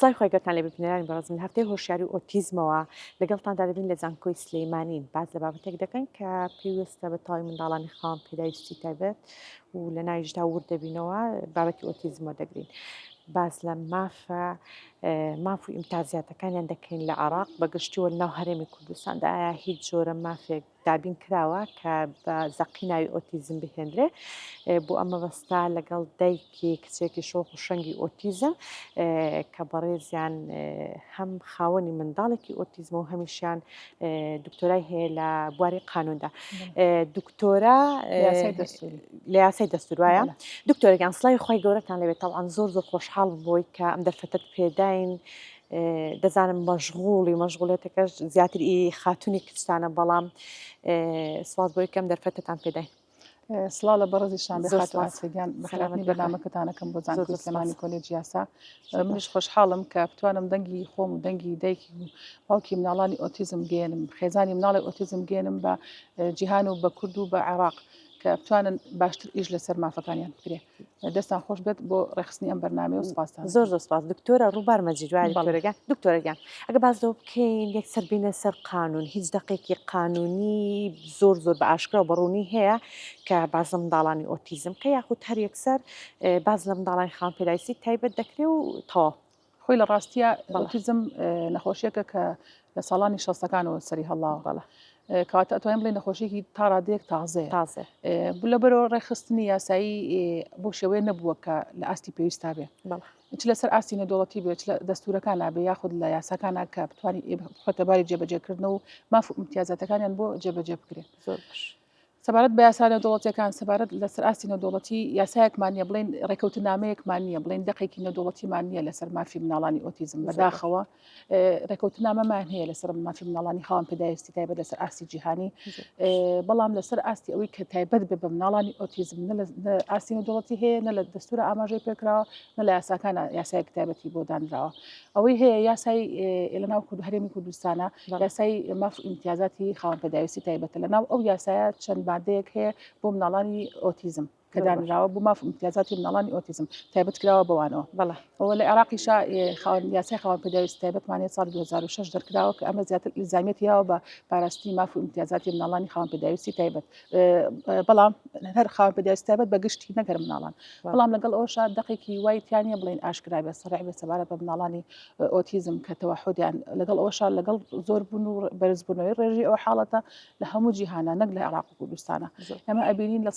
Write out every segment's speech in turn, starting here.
سڵای خۆی گەتان لێ ببینێرانی بەڕێز من هەفتەی هۆشیاری و ئۆتیزمەوە لەگەڵتاندا دەبین لە زانکۆی سلەیمانین باز لە بابەتێک دەکەن کە پێویستە بە تەواوی منداڵانی خاوەن پێداویستی تایبەت و لە ناویشدا ور دەبینەوە بابەتی ئۆتیزمەوە دەگرین. باز لە ماف و ئیمتیازاتەکانیان دەکەین لە عێراق بەگشتیوە ناو هەرێمی کوردستاندا ئایا هیچ جۆرە مافێک دابین کراوە کە بە زەقی ناوی ئۆتیزم بهێنرێ بۆ ئەمە بەستا لەگەڵ دایکی کچێکی شۆخ و شەنگی ئۆتیزم کە بەڕێزیان هەم خاوەنی منداڵێکی ئۆتیزم و هەمیشیان دکتۆرای هەیە لە بواری قانوندا دکتۆرە لە یاسای دەستور وایە دکتۆرەگەیان سڵای خۆی گەورەتان لەوێت تاوان زۆر خۆشحاڵ بۆی کە ئەم دەرفەتت پێداین دەزانم مەشغوڵێتەکەش زیاتر خاتونی کچانە بەڵام سواز بۆی کەم دەرفەتتان پێداین. سڵاو لە بەڕێزیشان بەخاتواسێگیان بەخراپنی بەنامەکەتانەکەم بۆ زانکۆی سلێمانی کۆلێجی یاسا منیش خۆشحاڵم کە بتوانم دەنگی خۆم و دەنگی دایکی و باوکی مناڵانی ئۆتیزم گێنم خێزانی مناڵی ئۆتیزم گێنم بە جیهان و بە کورد و بە عێراق کە بتوانن باشتر ئیش لەسەر مافەکانیان بکرێ دەستان خۆش بێت بۆ ڕێخستنی ئەم بەرنامە و سپاسان زۆر سپاس دکتۆرە ڕووبار مەجیدواری دکتۆرەگیان ئەگە بازەوە بکەین یەکسەر بینە سەر قانون هیچ دقێکی قانونی زۆر بە ئاشکرا بەڕوونی هەیە کە بازە منداڵانی ئۆتیزم کە یاخود هەر یەکسەر باز لە منداڵانی خاوەن پێداویستی تایبەت دەکرێ و تەواو خۆی لە ڕاستیە ئۆتیزم نەخۆشیەکە کە لە ساڵانی 60ەکانەوە سەری هەڵاوە بەڵە کاتە ئەتوانین بڵێن نەخۆشیێکی تا ڕادەیەک تازە لەبەرەوە ڕێخستنی یاسایی بۆ شێوەیە نەبووە کە لە ئاستی پێویستا بێ چ لەسەر ئاستی نەدۆڵەتی بێت لە دەستورەکان بێ یاخود لە یاساکانە کە بتوانانی خۆتەباری جێبەجێکردنەوە و ماف و امتیازاتەکانیان بۆ جێبەجێ بکرێت سەبارەت بە یاسا نەدۆڵەتیەکان سەبارەت لەسەر ئاستی نەدۆڵەتی یاسایەکمان نیە بڵێن ڕێکەوتنامەیەکمان نییە بڵێن دقێکی نەدۆڵەتیمان نییە لەسەر مافی مناڵانی ئۆتیزم بەداخەوە ڕێکەوتنامەمان هەیە لەسەر مافی مناڵانی خاوەن پێداویستی تایبەت لەسەر ئاستی جیهانی بەڵام لەسەر ئاستی ئەوەی کە تایبەت بێ بە مناڵانی ئۆتیزم ئاستی نەدۆڵەتی هەیە نە لە دەستورە ئاماژەی پێکراوە نە لە یاساکانە یاسای کتابەتی بۆ دانراوە ئەوەی هەیە یاسای لەناو هەرێمی کوردستانە یاسای ماف و ئیمتیازاتی خاوەن پێداویستی تایبەتە لەناو ئەو یاسایە چەند مادەیەک هەیە بۆ مناڵانی ئۆتیزم کە دانراوە بۆ ماف امتیازاتی مناڵانی ئۆتیزم تایبەت کراوە بەوانەوە ئەوە لە عێراقیشا یاسای خاوەن پێداویستی تایبەتمانێت ساڵی 2006 دەرکراوە کە ئەمە زیاتر ئیلزامیەتیەوە بە پاراستنی ماف و امتیازاتی مناڵانی خاوەن پێداویستی تایبەت بەڵام هەر خاوەن پێداویستی تایبەت بە گشتی نەگەر مناڵان بەڵام لەگەڵ ئەوشا دقێکی وایتیانە بڵێن ئاشکرا بێ سەڕێع بێ سەبارەت بە مناڵانی ئۆتیزم کە تەوەحودیان لەگەڵ ئەوشا لەگەڵ زۆر بوون و بەرزبوونەوەی ڕێژی ئەو حاڵەتە لە هەموو جیهانە نەک لە عێراق و کوردستانە ئەمە ئەبینین لە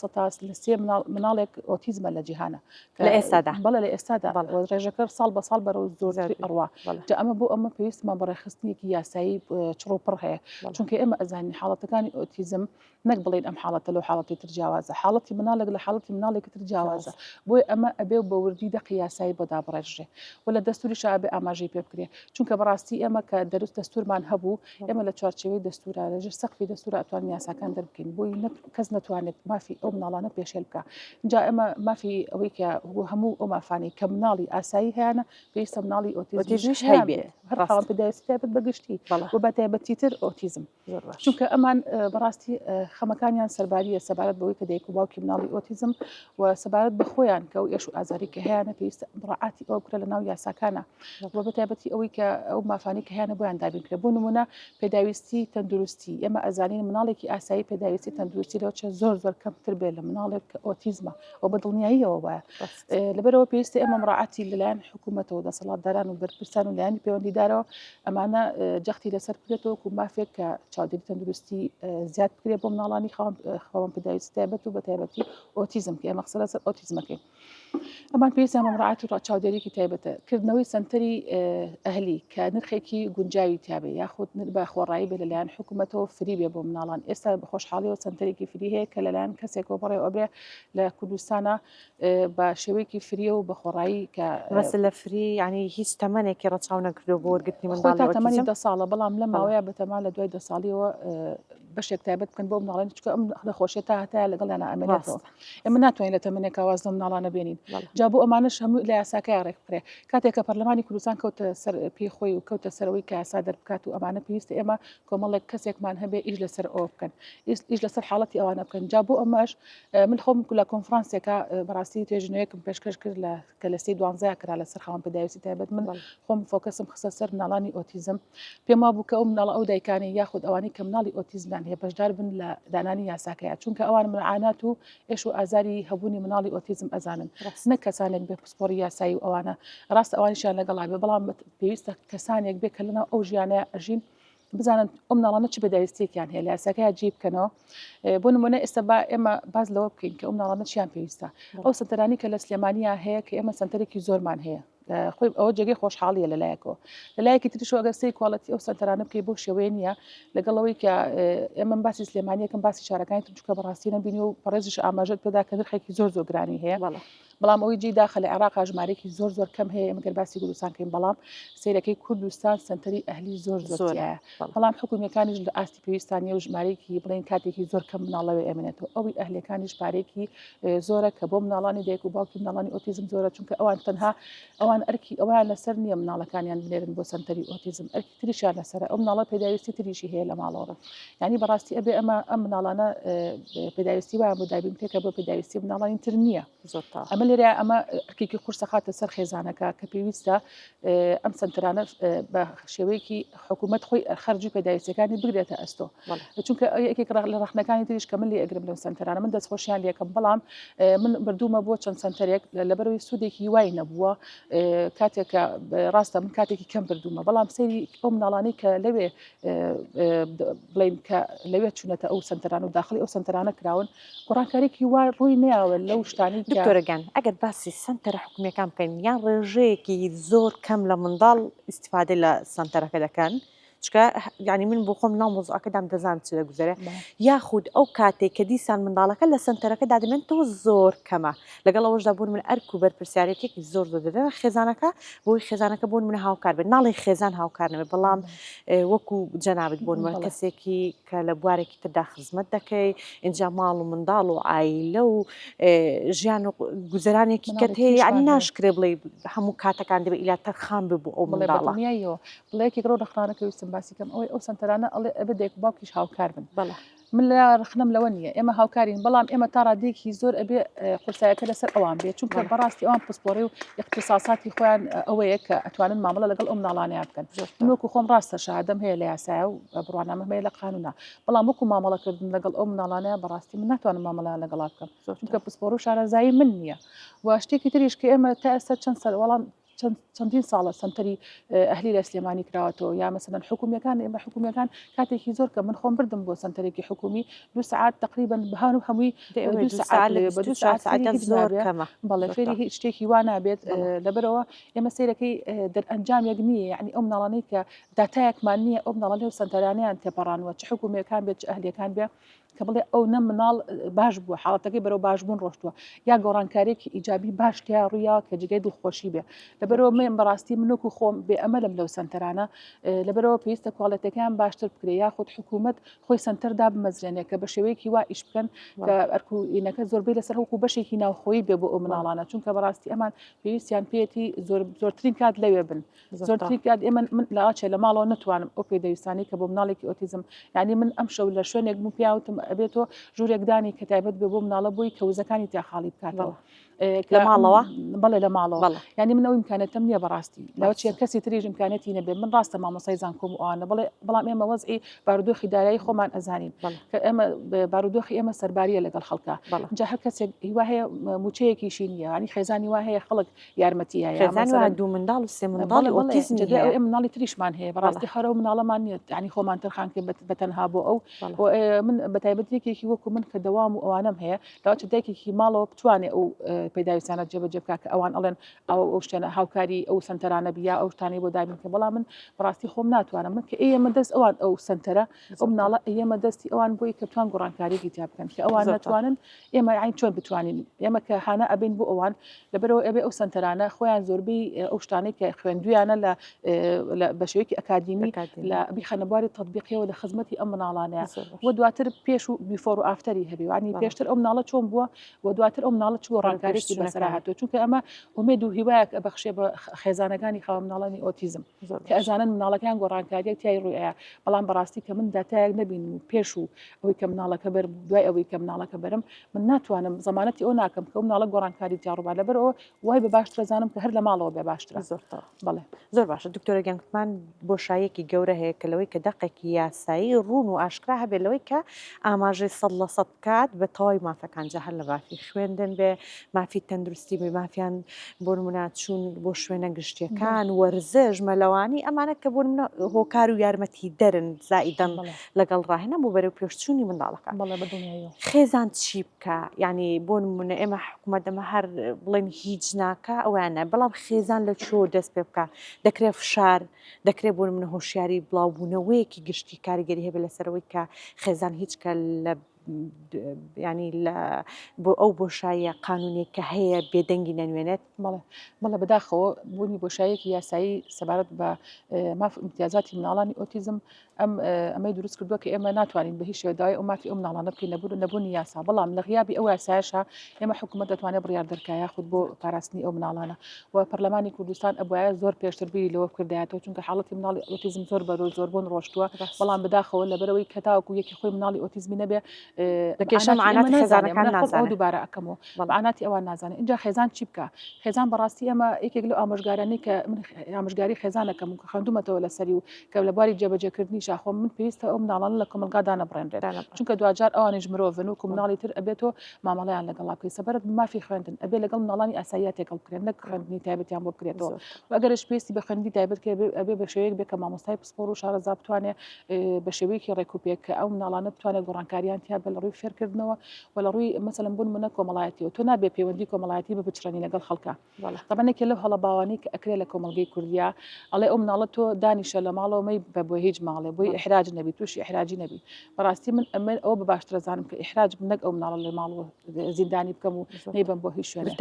لە سێ مناڵێک ئۆتیزمە لە جیهانە لە ئێستادا بەڵە لە ئێستادا ڕێژەکە ساڵ بە ساڵ بەرەو زۆر ئەڕوا جا ئەمە بۆ ئەمە پێویستمان بە ڕێخستنیەکی یاسایی چڕۆپڕ هەیە چونکە ئێمە ئەزانین حاڵەتەکانی ئۆتیزم نەک بڵێن ئەم حاڵەتە لەو حاڵەتی تر جیاوازە حاڵەتی مناڵێک لە حاڵەتی مناڵێکی تر جیاوازە بۆی ئەمە ئەبێ بە وردی دەقی یاسایی بۆ دابڕێژێ و لە دەستوریش ئەبێ ئاماژەی پێ بکرێ چونکە بەڕاستی ئێمە کە دەروست دەستورمان هەبوو ئێمە لە چوارچێوەی دەستورە لەژێر سەقفی دەستورە ئەتوانین یاساکان دەربکەین بۆی کەس نەتوانێت مافی ئەو مناڵانە پێشێل بکە جا ئێمە مافی ئەوەی کە هەموو ئەو مافانی کە مناڵی ئاسایی هەیەە پێویستە مناڵی ئۆتیزمیش هەیە هەر خاوەن پێداویستی تایبەت بەگشتی و بە تایبەتی تر ئۆتیزم چونکە ئەمان بەڕاستی خەمەکانیان سەرباریە سەبارەت بەوەی کە دایک و باوکی مناڵی ئۆتیزم و سەبارەت بە خۆیان کە ئەو ئێش و ئازاری کە هەیەە پێویستە ڕعاتی ئەو بکرێ لە ناو یاساکانە و بە تایبەتی ئەوەی کە ئەو مافانی کە هیانە بۆیان دابینکرێ بۆ نمونە پێداویستی تەندروستی ئێمە ئەزانین مناڵێکی ئاسایی پێداویستی تەندروستی لەوە چە زۆر کەمتر بێت لە مناڵێک ئۆتیزمە و بە دڵنیاییەوە وایە لەبەرەوە پێویستە ئێمە ڕعاتی لەلایەن حکوومەتەوە دەسەڵاتداران و بەرپرسان و لایەنی پەیوەندیدارەوە ئەمانە جەختی لەسەر بکرێتەوە و مافێک کە چاودێری تەندروستی زیاد بکرێت بۆ مناڵانی خاوەن پێداویستی تایبەت و بە تایبەتی ئۆتیزم کە ئێمە قسە لەسەر ئۆتیزمەکەین ئەمان پێویستە ڕعات و چاودێریکی تایبەتە کردنەوەی سنتەری ئەهلی کە نرخێکی گونجاوی تیاابێ یاخود بە خۆڕایی بێ لەلایەن حکوومەتەوە فری بێ بۆ مناڵان ئێستا بە خۆشحاڵیەوە سنتەرێکی فری هەیە کە لەلایەن کەسێکەوە بڕێ ئەبێ لە کوردستانە بە شێوەیەکی فریە و بە خۆڕایی کە بەس لە فری ینی هیچ تەمەنێکی ڕەچاو نەکردو بۆ وەرگرتنی منداڵی تەمەنی 10 ساڵە بەڵام لە ماوەیە بە تەمان لە دوای 10 ساڵیەوە بەشێک تایبەت بکەن بۆ مناڵانی چکە ئەم نەخۆشیە تا لەگەڵیانە ئەمێنێتەوە ئێمە ناتوانین لە تەمەنێکا وازنە مناڵانە بێنین جا بۆ ئەمانش هەموو لە یاساکەی ڕێک بکرێ کاتێک کە پەرلەمانی کوردستان کەوتە سەر پێی خۆی و کەوتە سەرەوەی کە یاسا دەربکات و ئەمانە پێویستە ئێمە کۆمەڵێک کەسێکمان هەبێ ئیش لەسەر ئەوە بکەن ئیش لەسەر حاڵەتی ئەوانە بکەن جا بۆ ئەمەش من خۆم لە کۆنفرانسێکە بەڕاستی توێژنەوەیەکم پێشکەش کرد کە لە سەی 12 کرا لەسەر خاوەن پێداویستی تایبەت من خۆم فۆکەسم خستە سەر مناڵانی ئۆتیزم پێم وا بوو کە ئەو مناڵە ئەو دایکانی یاخود ئەوانەی کە مناڵی ئۆتیزمان هەیە بەشدار بن لە دانانی یاساکەیە چونکە ئەوان معانات و ئێش و ئازاری هەبوونی مناڵی ئۆتیزم ئەزانن نەک کەسانێک بێ پسپۆری یاسایی و ئەوانە ڕاست ئەوانیشیان لەگەڵا بێ بەڵام پێویستە کەسانێک بێ کە لەناو ئەو ژیانەیە ئەژین بزانن ئەو مناڵانە چ پێداویستێکیان هەیە لە یاساکەیە جێ بکەنەوە بۆ نمونە ئێستا با ئێمە باز لەوە بکەین کە ئەو مناڵانە چیان پێویستە ئەو سەنتەرانی کە لە سلێمانیا هەیە کە ئێمە سنتەرێکی زۆرمان هەیە خۆی ئەوە جێگەی خۆشحاڵیە لەلایەکەوە لەلایەکی تریشەوە ئەگەر سەی کواڵەتی ئەو سەنتەرانە بکەی بۆ شێوەیە نییە لەگەڵەوەی کە ئێمە باسی سلێمانیەکەم باسی شارەکانی چونکە بەڕاستی نەبینی و پەڕێزش ئاماژەت پێدا کە نرخێکی زۆر گرانی هەیە بەڵام ئەوەی جێ داخە لە عێراق ژمارەی زۆر کەم هەیە ئەمەگەر باسی کوردستان کەین بەڵام سیرەکەی کوردستان سنتەری ئەهلی زۆرە بەڵام حکوومیەکانیش لە ئاستی پێویستانیە و ژمارەیەکی بڵێن کاتێکی زۆر کەم مناڵەوە ئەمێنێتەوە ئەوی ئەهلەکانیش پارێکی زۆرە کە بۆ مناڵانی دایک و باوکی مناڵانی ئۆتیزم زۆرە چونکە ئەوان تەنها ئەوان ئەرکی ئەویان لەسەر نییە مناڵەکانیان بنێرن بۆ سنتەری ئۆتیزم ئەرکی تریشیان لەسەرە ئەو مناڵە پێداویستی تریشی هەیە لە ماڵەوە یعنی بەڕاستی ئەبێ ئەم مناڵانە پێداویستی وایە بۆ دابین پێکە بۆ پێداویستی مناڵانی تر نییە ئەمە لێرە ئەمە ئەرکێکی قورسە خاتە سەر خێزانەکە کە پێویستە ئەم سنتەرانە بە شێوەیەکی حکوومەت خۆی خەرجی پێداویستەکانی بگرێتە ئەستۆ چونکە یەکێک لە ڕەخنەکانی تریش کە من لێ ئەگرم لەو سنتەرانە من دەستخۆشیان لێکم بەڵام من بردوومە بۆ چەند سنتەرێک لەبەرەوەی سوودێکی وای نەبووە کاتێکە ڕاستە من کاتێکی کەم بردوومە بەڵام سەیری ئەو مناڵانەی کە لەوێ بڵین کە لەوێ چوونەتە ئەو سنتەران و داخلی ئەو سنتەرانە کراون گۆڕانکاریی وا ڕووی نەیاوە لەو شتانی دکتۆرەگەن ئەگەر باسی سنتەرە حکوومیەکان بکەین یان ڕێژەیەکی زۆر کەم لە منداڵ ئیسیفادە لە سنتەرەکە دەکەن چکە یعنی من بۆ خۆم ناو مۆزوعەکەدام دەزانم چ دەگوزارێ یاخود ئەو کاتێک کە دیسان منداڵەکە لە سنتەرەکە دادمێن تۆ زۆر کەمە لەگەڵ ئەوەشدا بوون من ئەرک و بەرپرسیارەتێکی زۆر دەدەن خێزانەکە بۆی خێزانەکە بوون من هاوکار بێت ناڵی خێزان هاوکار نەبێت بەڵام وەکو جەنابەت بوون من کەسێکی کە لە بوارێکی تردا خزمەت دەکەی اینجا ماڵ و منداڵ و عایلە و ژیان و گوزەرانێکی کەت هەیە یعنی ناشکرێ بڵێ هەموو کاتەکان دەبێت ئیلاتە خام ببوو ئەو منداڵە بڵەیەکی ڕۆ ڕخنانەکە ویستم باسی کەم ئەوەی ئەو سنتەرانە ئەڵێ ئەبێ دایک و باوکیش هاوکار بن من لە ڕخنم لەوە نییە ئێمە هاوکارین بەڵام ئێمە تا ڕادێکی زۆر ئەبێ قورسایەکە لەسەر ئەوان بێت چونکە بەڕاستی ئەوان پسپۆڕی و اختصاساتی خۆیان ئەوەیە کە ئەتوانن مامەڵە لەگەڵ ئەو مناڵانەیە بکەن وەکو خۆم ڕاستە شادەم هەیە لە یاسایە و بڕوانامە هەیە لە قانونا بەڵام وەکو مامەڵەکردن لەگەڵ ئەو مناڵانەیە بەڕاستی من ناتوانم مامەڵیان لەگەڵا بکەم چونکە پسپۆڕ و شارەزایی من نییە و شتێکی تریش کە ئێمە تا ئێستا چەند سەر وەڵام چەندین ساڵە سنتەری ئەهلی لە سلێمانی کراوەتەوە یا مەسەلەن حکوومیەکان ئێمە حکوومیەکان کاتێکی زۆر کە من خۆم بردم بۆ سنتەرێکی حکومی 2 ساعات تقریبا بەهان و هەمووی 2 ساعات زۆر کەمە بەڵێ فێری هیچ شتێکی وا نابێت لەبەرەوە ئێمە سیرەکەی دەرئەنجامێک نییە یعنی ئەو مناڵانەی کە داتایەکمان نییە ئەو مناڵانەی و سنتەرانیان تێپەڕانوە چ حکوومیەکان بێت چ ئەهلیەکان بێ کە بڵێ ئەو نە مناڵ باش بووە حاڵەتەکەی بەرەو باشبوون ڕۆشتووە یا گۆڕانکارێکی ئیجابی باش تیا ڕوویا کە جگەی دڵخۆشی بێ لەبەرەوە من بەڕاستی منوەکو خۆم بێ ئەمەلم لەو سنتەرانە لەبەرەوە پێویستە کوالەتەکان باشتر بکرێ یاخود حکوومەت خۆی سنتەردا بمەزرێنێ کە بە شێوەیەکی وا ئیش بکەن کە ئەرکوینەکە زۆربەی لەسەر هەوکو بەشێکی ناوخۆیی بێ بۆ ئەو مناڵانە چونکە بەڕاستی ئەمان پێویستیان پێێتی زۆرترین کات لەوێ بن زۆرترین کات ئێمە من لە ئاچێ لە ماڵەوە نتوانم ئەو پێدەویستانی کە بۆ مناڵێکی ئۆتیزم یعنی من ئەم شەو لە شوێنێک بوو پیاوتم ئەبێتەوە ژوورێکدانی کە تایبەت بێ بۆ مناڵە بووی کەوزەکانی تیاخاڵی بکاتەوە لە ماڵەوە بەڵێ لە ماڵەوە ینی من ئەو ئیمکانەتەم نییە بەڕاستی لەوە چیە کەسی تریژ ئیمکانەتی نەبێ من ڕاستە مامۆسای زانکۆم و ئەوانە بەڵام ئێمە وەزئی بارودۆخی دارایی خۆمان ئەزانین کە ئێمە بارودۆخی ئێمە سەرباریە لەگەڵ خەڵکە جا هەر کەسێک هیوا هەیە موچەیەکیشی نییە ینی خێزانی وا هەیە خەڵک یارمەتی هەیە دوو منداڵ و سێ منداڵی ئۆتیزم ئێمە مناڵی تریشمان هەیە بەڕاستی هەرە و مناڵەمان نیە ینی خۆمان تەرخان کرد بەتەنها بۆ ئەو من بەتایبەت یەکێکی وەکو من کە دەوام و ئەوانم هەیە لەوە دایکێکی ماڵەوە بتوانێت ئەو پێداویستانە جێبەجێ بکات کە ئەوان ئەڵێن ئەو شتێنە هاوکاری ئەو سنتەرانە بیا ئەو شتانەی بۆ دابین کە بەڵام من بەڕاستی خۆم ناتوانم من کە ئێمە دەست ئەوان ئەو سنتەرە ئەو مناڵە ئێمە دەستی ئەوان بۆی کە بتوان گۆڕانکاریێکی تیا بکەن کە ئەوان ناتوانن ئێمە عین چۆن بتوانین ئێمە کە هانە ئەبین بۆ ئەوان لەبەرەوە ئەبێ ئەو سنتەرانە خۆیان زۆربەی ئەو شتانەی کە خوێندویانە لە بەشێوەیەکی ئەکادیمی لە بیخەنە بواری تەطبیقیەوە لە خزمەتی ئەم مناڵانەیە و دواتر پێش و بیفۆر و ئافتەری هەبێ وانی پێشتر ئەو مناڵە چۆن بووە و دواتر ئەو مناڵە چ گۆڕانکاریێکی بەسەرا هاتووە چونکە ئەمە ئومێد و هیوایەک بەخشێ بە خێزانەکانی خاوە مناڵانی ئۆتیزم کە ئەزانن مناڵەکان گۆڕانکاریەک تیای ڕوویە بەڵام بەڕاستی کە من داتایەک نبین و پێش و ئەوەی کە مناڵەکە بەر دوای ئەوەی کە مناڵەکە بەرم من ناتوانم زمانەتی ئەو ناکەم کە ئەو مناڵە گۆڕانکاری تیاڕووبا لەبەرەوە وای بە باشتر زانم کە هەر لە ماڵەوە بێ باشترە بەڵێ زۆر باشە دکتۆرە گیانگوتمان بۆشایەکی گەورە هەیە کە لەوەی کە دەقێکی یاسایی ڕوون و ئاشکرا هەبێت لەوەی کە ئاماژەی 100% بکات بە تەواوی مافەکان جە هەر لە مافی خوێندن بێ مافی تەندروستی بێ مافیان بۆ نمونە چوون بۆ شوێنە گشتیەکان وەرزش مەلەوانی ئەمانە کە بۆ نمونە هۆکار و یارمەتی دەرن زائیدەن لەگەڵ ڕاهێنە بۆ بەرەو پێشچوونی منداڵەکە خێزان چی بکە یعنی بۆ نمونە ئێمە حکوومەت دەمە هەر بڵێن هیچ ناکە ئەویانە بەڵام خێزان لە چۆ دەست پێ بکە دەکرێت فشار دەکرێت بۆ منە هۆشیاری بڵاوبوونەوەیەکی گشتی کاریگەری هەبێت لەسەرەوەی کە خێزان هیچ کە لە ینی بۆ ئەو بۆشاییە قانونێک کە هەیە بێدەنگی نەنوێنێت مەڵە بەداخەوە بوونی بۆشایەکی یاسایی سەبارەت بە ماف امتیازاتی مناڵانی ئۆتیزم ئەمەی دروست کردووە کە ئێمە ناتوانین بە هیچ شێوەداوای ئەو مافی ئەو مناڵانە بکەین نەبوونی یاسا بەڵام لە غیابی ئەو یاسایشە ئێمە حکوومەت دەتوانێت بڕیار دەرکایە یاخود بۆ پاراستنی ئەو مناڵانە و پەرلەمانی کوردستان ئەبوایە زۆر پێشتر بیری لەوە کردایەتەوە چونکە حاڵەتی مناڵی ئۆتیزم زۆر بەرەو زۆر بۆن ڕۆشتووە بەڵام بەداخەوە لەبەرەوەی کە تاوەکو یەکی خۆی مناڵی ئۆتیزمی نەبێ دووبارە ئەەکەمەوە بەعاناتی ئەوان نازانێت اینجا خێزان چی بکە خێزان بەڕاستی ئەمە یەکێک لە ئامۆژگارانی کە من ئامۆژگاری خێزانەکەم و کە خوێندومەتەوە لەسەری و کە لە بواری جێبەجێکردنی شاخۆ من پێویستە ئەو مناڵانە لە کۆمەلگادا نەبڕێنرێت چونکە دوجار ئەوانیش مرۆڤن و مناڵی تر ئەبێتەوە مامەڵەیان لەگەڵا بکەی سەبارەت بە مافی خوێندن ئەبێ لەگەڵ مناڵانی ئاساییە تێکەڵ بکرێن نەک خوێندنی تایبەتیان بۆ بکرێتەوە ئەگەرش پێویستی بە خوێندی تایبەت ئەبێ بە شێوەیەک بێ کە مامۆستای پسپۆڕ و شارەزا بتوانێت بە شێوەیەکی ڕێکوپێک کە ئەو مناڵانە بتوانێت گۆڕانکاریان تیا بە لە ڕووی فێرکردنەوە و لە ڕووی مەسەلەن بوون منە کۆمەڵایەتیەوە تۆ نابێ پەیوەندی کۆمەڵایەتی بە بچڕێنی لەگەڵ خەڵکە تەبەنێکی لەو هەڵە باوانی کە ئەکرێ لە کۆمەلگەی کوردیا ئەڵێ ئەو مناڵە تۆ دانیشە لە ماڵەوە مەی بە هیچ ماڵێ بۆی ئیحراج نەبی تووشی ئیحراجی نەبی بەڕاستی من ئەمە ئەوە بە باشترە زانم کە ئیحراج نەک ئەو مناڵە لە ماڵەوە زیندانی بکەم و نەیبم بۆ هیچ شوێنێ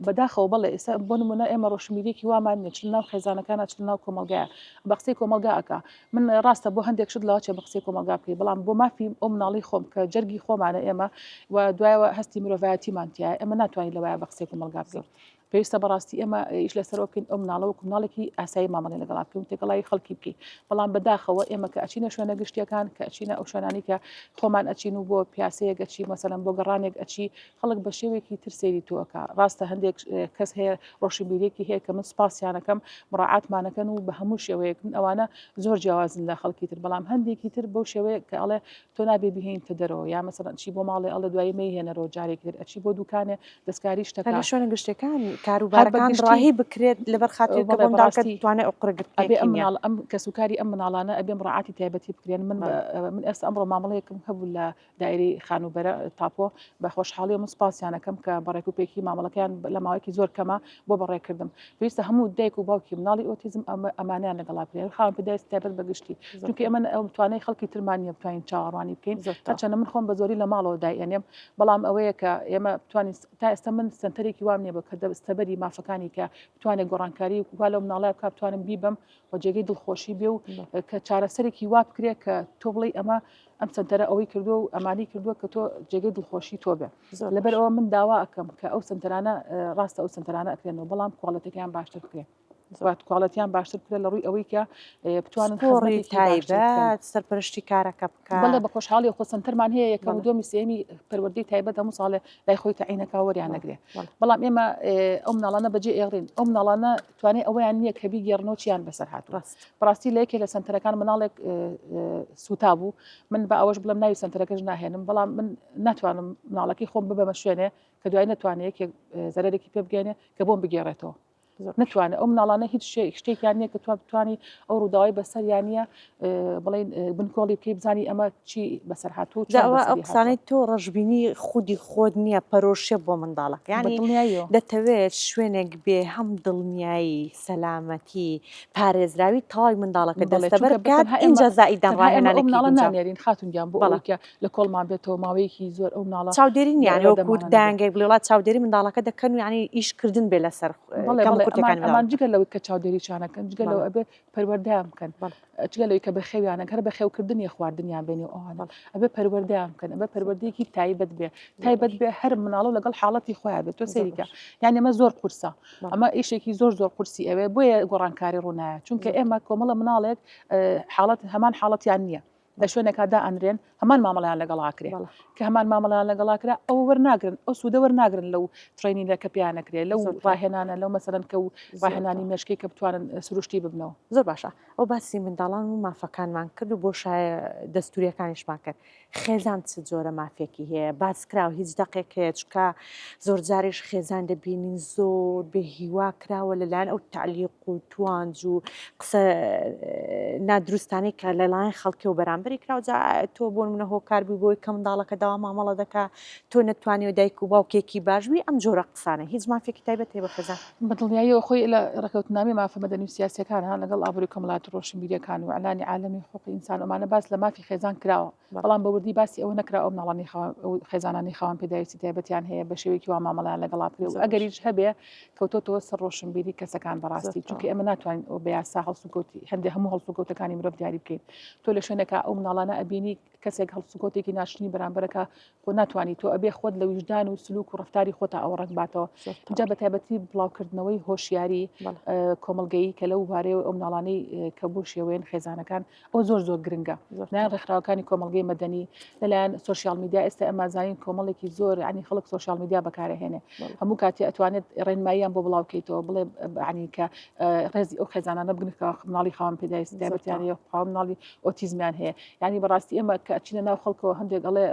بەداخەوە بەڵێ ئێستا بۆ نمونە ئێمە ڕۆشنبیرێکی وامان نیە چ ناو خێزانەکانە چ ناو کۆمەلگایە بە قسەی کۆمەلگا ئەکا من ڕاستە بۆ هەندێک شت لاچێ بە قسەی کۆمەلگا بکەی بەڵام بۆ مافی ئەو مناڵی خۆم کە جەرگی خۆمانە ئێمە و دوایەوە هەستی مرۆڤایەتیمانتیایە ئەمە ناتوانین لەوایە بە قسەی کۆمەلگا بکەین پێویستە بەڕاستی ئێمە ئیش لەسەرەوە بکەین ئەو مناڵەوە مناڵێکی ئاسایی مامەڵێ لەگەڵا بکەین تێکەڵای خەڵکی بکەین بەڵام بەداخەوە ئێمە کە ئەچینە شوێنە گشتیەکان کە ئەچینە ئەو شوێنانی کە خۆمان ئەچین و بۆ پیاسەیەک ئەچی مەسەلەن بۆ گەڕانێک ئەچی خەڵک بە شێوێکی تر سەیری تۆکە ڕاستە هەندێک کەس هەیە ڕۆشنبیرێکی هەیە کە من سپاسیانەکەم مڕاعاتمانەکەن و بە هەموو شێوەیەک من ئەوانە زۆر جیاوازن لە خەڵکی تر بەڵام هەندێکی تر بەو شێوەیە کە ئەڵێ تۆ نابێ بهێنتە دەرەوە یا مەسەلەن چی بۆ ماڵێ ئەڵێ دوایی مەیهێنەرەوە جارێک تر ئەچی بۆ دوکانێ دەستکاری شتەکە شوێنە گشتەکان کاروبارەکان ڕاهی بکرێت لەبەر خاطر کە بۆنداکە توانێت ئۆقرەگرت ئەم کەسوکاری ئەم مناڵانە ئەبێ ڕاعاتی تایبەتی بکرێن من ئێستا ئەمڕۆ مامەڵەیەکم هەبوو لە دایری خانوبەرە تاپۆ بە خۆشحاڵی و من سپاسیانەکەم کە بەڕێکوپێکی مامەڵەکەیان لە ماوەیەکی زۆر کەمە بۆ بەڕێکردم پێویستە هەموو دایک و باوکی مناڵی ئۆتیزم ئەمانیان لەگەڵا بکرێن خاوەن پێداویست تایبەت بەگشتی چونکە ئێمە ئەو توانای خەڵکی ترمانیە بتوانین چاوەڕوانی بکەین هەرچەندە من خۆم بە زۆری لە ماڵەوە دایێنێم بەڵام ئەوەیە کە ئێمە بتوانین تا ئێستا من سنتەرێکی وام نییە بە کە دەستەبەری مافەکانی کە بتوانێت گۆڕانکاری وا لەو مناڵای بکات بتوانم بیبم و جێگەی دڵخۆشی بێ و کە چارەسەرێکی وا بکرێت کە تۆ بڵێ ئەم سنتەرە ئەوەی کردو و ئەمانی کردووە کە تۆ جێگەی دڵخۆشی تۆ بێ لەبەر ئەوە من داوا ئەەکەم کە ئەو سنتەرانە ڕاستە ئەو سنتەرانە ئەکرێنەوە بەڵام کوڵەتەکەیان باشتر بکرێن کوڵەتیان باشتر بکرێت لە ڕووی ئەوەی کە بتوانن خۆڕی تایبەت سەرپەرشتی کارەکە بکە بەڵێ بە خۆشحاڵی خۆ سنتەرمان هەیە یەکەم و دۆمی سێمی پەروەردەی تایبەت هەموو ساڵێ لای خۆی تەعینەکە وەریان نەگرێ بەڵام ئێمە ئەو مناڵانە بەجێ ئێڕین ئەو مناڵانە توانێت ئەویان نییە کە بیگەڕنەوە چیان بەسەر هاتووە بەڕاستی لە یەکێ لە سنتەرەکان مناڵێک سوتا بوو من بە ئەوەش بڵم ناوی سنتەرەکەش ناهێنم بەڵام من ناتوانم مناڵەکەی خۆم ببەمە شوێنێ کە دوای نەتوانێت یەکێک زەرێکی پێ بگەێنێ کە بۆم بگێڕێتەوە نتوانێت ئەو مناڵانە هیچ شتێکیان نییە کە بتوانانی ئەو ڕووداوای بەسەر یانە بڵێن بنکۆڵی بکەی بزانی ئەمە چی بەسەر هاتوو ئەو قسانەی تۆ ڕژبینی خودی خۆت نییە پەرۆشە بۆ منداڵک ینی دەتەوێت شوێنێک بێ هەم دڵنیایی سەلامەتی پارێزراوی تاوای منداڵەکە دەستەبەر بکات اینجا زائیدە ڕاهێنانێکی مناڵە نانێرین خاتونگیان بۆ ئەوەیکە لە کۆڵمان بێتەوە ماوەیەکی زۆر ئەو مناڵە چاودێری نیان وەکوت دانگێک بڵێڵات چاودێری منداڵەکە دەکەن و ینی ئیشکردن بێ لەسەر ئەمان جگە لەوەی کە چاودێری چانەکەن جگە لەوە ئەبێ پەروەردەیان بکەن جگە لەوەی کە بەخێویانە هەر بەخێوکردنی خواردنیان بێنی ئەوانە ئەبێ پەروەردەیان بکەن ئەبێ پەروەردەیەکی تایبەت بێ هەر مناڵە لەگەڵ حاڵەتی خۆیان بێت تۆ سەریکە یعنی ئەمە زۆر قورسە ئەمە ئیشێکی زۆر قورسی ئەوێ بۆیە گۆڕانکاری ڕوونایە چونکە ئێمە کۆمەڵە مناڵێک حاڵەت هەمان حاڵەتیان نییە لە شوێنێکدا ئەنرێن هەمان مامەڵیان لەگەڵاکرێ کە هەمان مامەڵیان لەگەڵاکرا ئەو وەرناگرن ئەو سوودە وەرناگرن لەو ترینینگە کە پیانەکرێ لەو ڕاهێنانە لەو مەسەرەن کە و ڕاهێنانی مێشکی کە بتوانن سروشتی ببنەوە زۆر باشە ئەو باسی منداڵان و مافەکانمان کرد و بۆ شایە دەستوریەکانیشمان کرد خێزان چ جۆرە مافێکی هەیە باسکراوە هیچ دەقێک هەیە چکە زۆر جاریش خێزان دەبینین زۆر بە هیوا کراوە لەلایەن ئەو تعلیق و توانج و قسە نادروستانی کە لەلایەن خەڵکی و بەرامبەری کراوجا تۆ بۆ منە هۆکاربی بۆی کە منداڵەکە داوا مامەڵە دەکا تۆ نەتوانانی و دایک و باوکێکی باشبی ئەم جۆرە قسانە هیچ مافێکی تایبەت هەیە بە خێزان بەدڵنیاییەوە خۆی لە ڕێکەوتنامی مافە مەدەنی و سیاسیەکان هەن لەگەڵ ئابووری کۆمەڵات و ڕۆشنبیریەکان و ئەعلانی عالەمی حقوقی ئینسان ئەمانە باس لە مافی خێزان کراوە بەڵام بەوردی باسی ئەوە نەکرا ئەو مناڵانی خێزانانی خاوەن پێداویستی تایبەتیان هەیە بە شێوەیەکی وا مامەڵیان لەگەڵا بکرێ و ئەگەریش هەبێ کەوتۆتەوە سەر ڕۆشنبیری کەسەکان بەڕاستی چونکە ئێمە ناتوانین بە یاسا هەڵسوکەوتی هەندێک هەموو هەڵسوکەوتەکانی مرۆڤ دیاری بکەین تۆ لە شوێنێکە ئەو مناڵانە ئەبینی کەسێک هەڵسوکەوتێکی ناشرینی بەرامبەرەکە خۆ ناتوانانی تۆ ئەبێ خۆت لە وجدان و سلوک و ڕفتاری خۆتە ئەو ڕنگ باتەوە اینجا بە تایبەتی بڵاوکردنەوەی هۆشیاری کۆمەلگەیی کە لەو وارەیە ئەو مناڵانەی کە بۆ شێوەیەن خێزانەکان ئەو زۆر گرنگە لایەن ڕێکخراوەکانی کۆمەلگەی مەدەنی لەلایەن سوۆشیال میدیا ئێستا ئەمازانین کۆمەڵێکی زۆر عنی خەڵک سوۆشیال میدیا بەکارهێنێ هەموو کاتی ئەتوانێت ڕێنماییان بۆ بڵاوکەیتەوە بڵێ عنی کە ڕێزی ئەو خێزانانە بگنکە مناڵی خاوەن پێداویستی تایبەتیان خاوەن مناڵی ئۆتیزمیان هەیە ینی بەڕاستی ئێمە کە ئەچینە ناو خەڵکەوە هەندێک ئەڵێ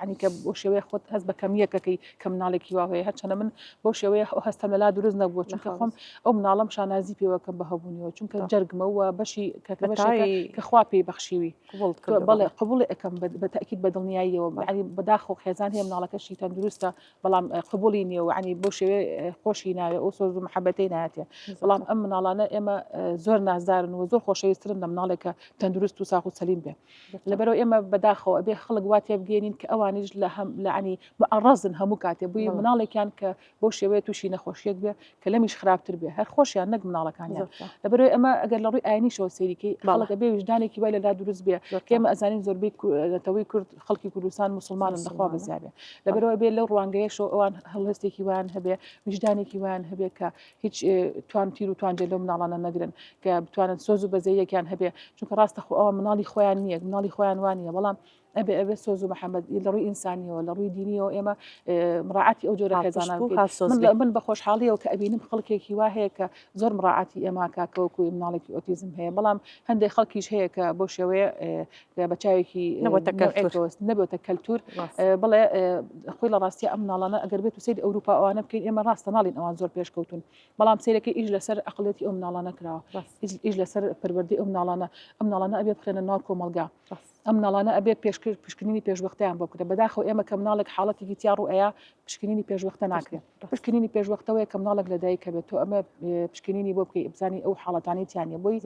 عنی کە بۆ شێوەیە خۆت هەست بە کەمیەکەکەی کە مناڵێکی وا هەیە هەرچەنە من بۆ شێوەیە هەستم لەلا دروست نەبووە چونکە خۆم ئەو مناڵم شانازی پێوەکەم بە هەبوونیەوە چونکە جەرگمەوە بەشی کە خوا پێی بەخشیوی بەڵێ قبوڵ ئەەکەم بە تاکید بە دڵنیاییەوە عنی بەداخۆ خێزان هەیە مناڵەکەشی تەندروستە بەڵام قبولی نییە و عنی بۆ شێوێ خۆشی ناوێ ئەو سۆز و محەبەتەی نایەتێ بەڵام ئەم مناڵانە ئێمە زۆر نازدارن و زۆر خۆشەویستترن لە مناڵێکە تەندروست و ساخ و سەلیم بێ لەبەرەوە ئێمە بەداخەوە ئەبێ خەڵک واتێ بگەێنین کە ئەوانیش لە عنی مەعەڕەزن هەموو کاتێ بووی مناڵێکیان کە بۆ شێوەیە تووشی نەخۆشیەک بێ کە لەمیش خراپتر بێ هەر خۆشیان نەک مناڵەکانیان لەبەرەوەی ئەمە ئەگەر لە ڕووی ئاینیشەوە سەیریکەی خەڵک ئەبێ وجدانێکی وای لەلا دروست بێ ئێمە ئەزانین زۆربەی نەتەوەی کورد خەڵکی کوردستان مسلمانن لەخوا بەزیابێ لەبەرەوە بێ لەو ڕوانگەیەشەوە ئەوان هەڵهستێکی ویان هەبێ وجدانێکی ویان هەبێ کە هیچ توان تیر و توانجێ لەو مناڵانە نەگرن کە بتوانن سۆز و بەزەیەکیان هەبێ چونکە ڕاستە خۆ ئەوە مناڵی خۆیان نییە مناڵی خۆیان وانە بەڵام ئەبێ سۆز و محەممەد لە ڕووی ئینسانیەوە لە ڕووی دینیەوە ئێمە مڕعاتی ئەو جۆرە خێزانان من بە خۆشحاڵیەوە کە ئەبینم خەڵکێکی وا هەیە کە زۆر مڕعاتی ئێمە کاکەوەکوی مناڵێکی ئۆتیزم هەیە بەڵام هەندێک خەڵکیش هەیە کە بۆ شێوەیە بەچاوێکی نەبێتە کەلتور بڵێ خۆی لە ڕاستی ئەم مناڵانە ئەگەر بێت و سەیری ئەوروپا ئەوانە بکەین ئێمە ڕاستە ناڵین ئەوان زۆر پێشکەوتون بەڵام سیرەکەی ئیش لەسەر عقلێتی ئەو مناڵانە کراوە ئیش لەسەر پەروەردەی ئەو مناڵانە ئەبێ بخێنە ناو کۆمەلگا ئەم مناڵانە ئەبێ پشکنینی پێشوەختیان بۆ بکرێ بەداخەوە ئێمە کە مناڵێک حاڵەتێکی تیاڕ و ئەیە پشکنینی پێشوەختە ناکرێت پشکنینی پێشوەختەوەی کە مناڵێک لە دایکە بێت تۆ ئەمە پشکنینی بۆ بکەی بزانی ئەو حاڵەتانێتیانە بۆی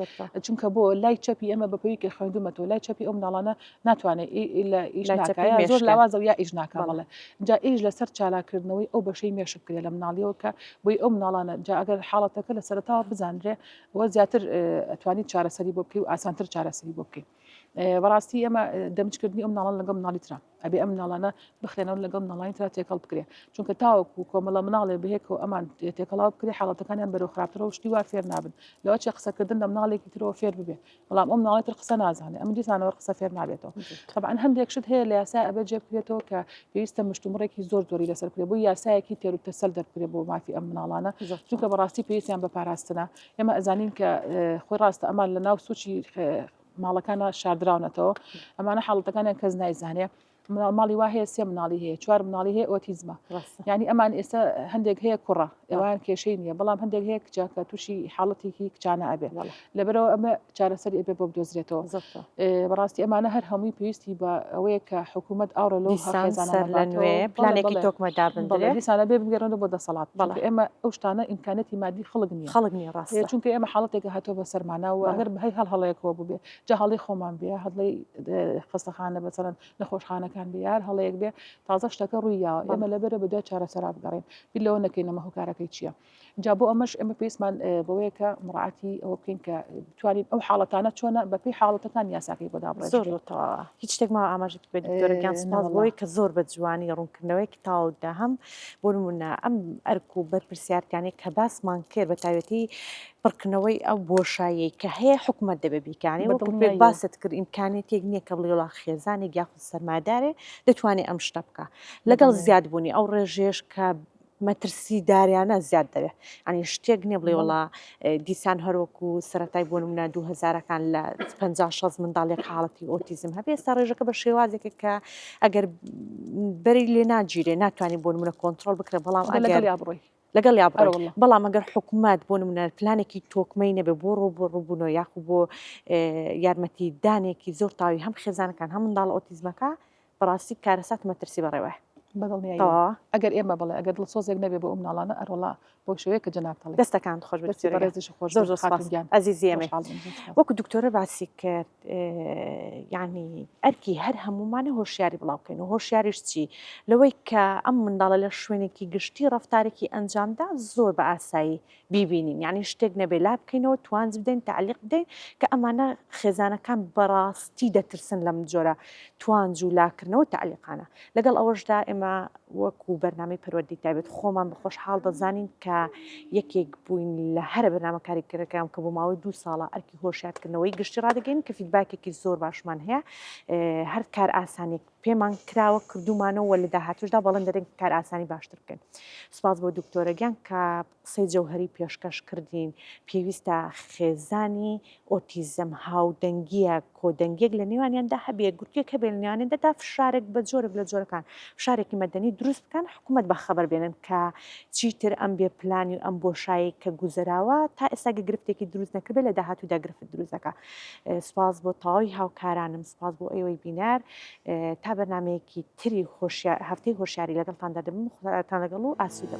چونکە بۆ لای چەپی ئەمە بەپەوی کە خوێندومەتەوە لای چەپی ئەو مناڵانە ناتوانێت زۆر لاوازە و یا ئیش ناکە بەڵێ جا ئیش لەسەر چالاکردنەوەی ئەو بەشەی مێشک بکرێت لە مناڵیەوە کە بۆی ئەو مناڵانە جا ئەگەر حاڵەتەکە لە سەرەتاوە بزانرێ وە زیاتر ئەتوانیت چارەسەری بۆ بکەی و ئاسانتر چارەسەری بۆ بکەیت بەڕاستی ئەمە دەمجکردنی ئەم مناڵان لەگەڵ مناڵی ترا ئەبێ ئەم مناڵانە بخێنەوە لەگەڵ مناڵانی ترا تێکەڵ بکرێ چونکە تاوەکو کۆمەڵە مناڵێ بهێکەوە ئەمان تێکەڵاو بکرێ حاڵەتەکانیان بەرەو خراپترەوە و شتی وا فێر نابن لەوە چێ قسەکردن لە مناڵێکی ترەوە فێر ببێ بەڵام ئەم مناڵی تر قسە نازانێ ئەم دیسانەوە قسە فێر نابێتەوە طبعاً هەندێک شت هەیە لە یاسا ئەبێ جێ بکرێتەوە کە پێویستە مشتومڕێکی زۆری لەسەر بکرێ بۆ یاسایەکی تێر و تەسەل دەرکرێ بۆ مافی ئەم مناڵانە چونکە بەڕاستی پێویستیان بە پاراستنە ئێمە ئەزانین کە خۆی ڕاستە ئەمان لە ناو سوچی ماڵەکانە شاردراونەتەوە ئەمانە حاڵەتەکانیان کەس نایزانێ ماڵی وا هەیە 3 مناڵی هەیە 4 مناڵی هەیە ئۆتیزمە یعنی ئەمان ئێستا هەندێک هەیە کوڕە ئەوان کێشەی نییە بەڵام هەندێک هەیە کچاکە تووشی حاڵەتێکی کچانە ئەبێ لەبەرەوە ئەمە چارەسەری ئەبێ بۆ بدۆزرێتەوە بەڕاستی ئەمانە هەر هەمووی پێویستی بە ئەوەیە کە حکوومەت ئاورە لەو لە نوێ پلانێکی تۆکمەدا بندرێت دیسانە بێ بگەڕێنەوە بۆ دەسەڵات ئێمە ئەو شتانە ئیمکانەتی مادی خەڵک نییە ڕاستە چونکە ئێمە حاڵەتێکە هاتۆ بە سەرمانە و ئەگەر هەی هەڵەیەکەوە بێ جا هەڵی خۆمان بێ هەڵی خستەخانە بەسەرەن نەخۆشخانەکان بێیار هەڵەیەک بێ تازە شتەکە ڕوویاوە ئێمە لەبەرە بەدوای چارەسەرا بگەڕێن بیلەوە نەکەینەمە هۆکارەکەی چییە جا بۆ ئەمەش ئێمە پێویستمان بەوەیە کە مڕعاتی ئەوە بکەین کە بتوانین ئەو حاڵەتانە چۆنە بەپی حاڵەتەکان یاساکەی بۆ دابڕێتەوە هیچ شتێکمەوە ئاماژێت بێت دکتۆرەگیان سپاس بۆی کە زۆر بە جوانی ڕوونکردنەوەیکی تاودا هەم بۆ نمونە ئەم ئەرک و بەرپرسیارەکانی کە باسمان کرد بە تایبەتی پڕکردنەوەی ئەو بۆشایی کە هەیە حکوومەت دەبێ بیکانی وەکو پێ باست کرد ئیمکانێتێک نییە کە بڵێ وڵا خێزانێک یاخود سەرمادارێ دەتوانێت ئەم شتە بکە لەگەڵ زیادبوونی ئەو ڕێژێش کە مەترسی داریانە زیاد دەوێت ئەنی شتێک نییە بڵێ وڵا دیسان هەروەکو سەرەتای بۆ نمونە 2000ەکان لە 50 منداڵێک حاڵەتی ئۆتیزم هەبێ ئێستا ڕێژەکە بە شێوازێکە کە ئەگەر بەری لێ ناگیرێ ناتوانین بۆ نمونە کۆنتترۆل بکرێ بەڵام لەگەڵ یا بەڵام ئەگەر حکوومەت بۆ نمونە پلانێکی تۆکمەی نەبێ بۆ ڕووبوونەوە یاخو بۆ یارمەتی دانێکی زۆر تاوی هەم خێزانەکان هەم منداڵ ئۆتیزمەکە بەڕاستی کارەسات مەترسی بەڕێوە ئەگەر ئێمە بڵێ ئەگەر دڵ سۆزێک نەبێ بۆ ئەو مناڵانە ئەرۆڵا بۆ شوەیە کە جەنابتەڵی دەستەکان خۆش خۆش ئەزیزی ئەمە وەکو دکتۆرە باسی کرد یعنی ئەرکی هەر هەمومانە هۆشیاری بڵاوکەین و هۆشیاریش چی لەوەی کە ئەم منداڵە لە شوێنێکی گشتی ڕەفتارێکی ئەنجامدا زۆر بە ئاسایی بیبینین یعنی شتێک نەبێ لا بکەینەوە توانج بدەین تعلیق بدەین کە ئەمانە خێزانەکان بەڕاستی دەترسن لەم جۆرە توانج و لاکردنەوە تعلیقانە لەگەڵ ئەوەشدا ئێمە وەکو بەرنامەی پەروەردەی تایبەت خۆمان بەخۆشحاڵ دەزانین کە یەکێک بووین لە هەرە بەرنامە کاریگەرەکەم کە بۆ ماوەی 2 ساڵە ئەرکی هۆشیارکردنەوەی گشتی ڕادگەین کە فیدباکێکی زۆر باشمان هەیە هەر کار ئاسانێک پێمان کراوە کردومانەوە لە داهاتوشدا بەڵێن دەرێن کار ئاسانی باشتر بکەن سپاس بۆ دکتۆرەگیان کە قسەی جەوهەری پێشکەش کردین پێویستە خێزانی ئۆتیزم هاودەنگیە کۆدەنگێک لە نێوانیاندا هەبێ گوتیەک هەبێ لە نێوانێندا فشارێک بە جۆرێک لە جۆرەکان فشارێکی مەدەنی دروست بکەن حکوومەت بەخەبەر بێنن کە چیتر ئەم بێ پلانی و ئەم بۆشایی کە گوزەراوە تا ئێستا گرفتێکی دروست نەکردێت لە داهاتوودا گرفت دروستەکە سپاس بۆ تەواوی هاوکارانم سپاس بۆ ئێوەی بینار تا بەرنامەیەکی تری هەفتەی هۆشیاری لەگەڵتاندا دەبم خودتان لەگەڵ و ئاسوودە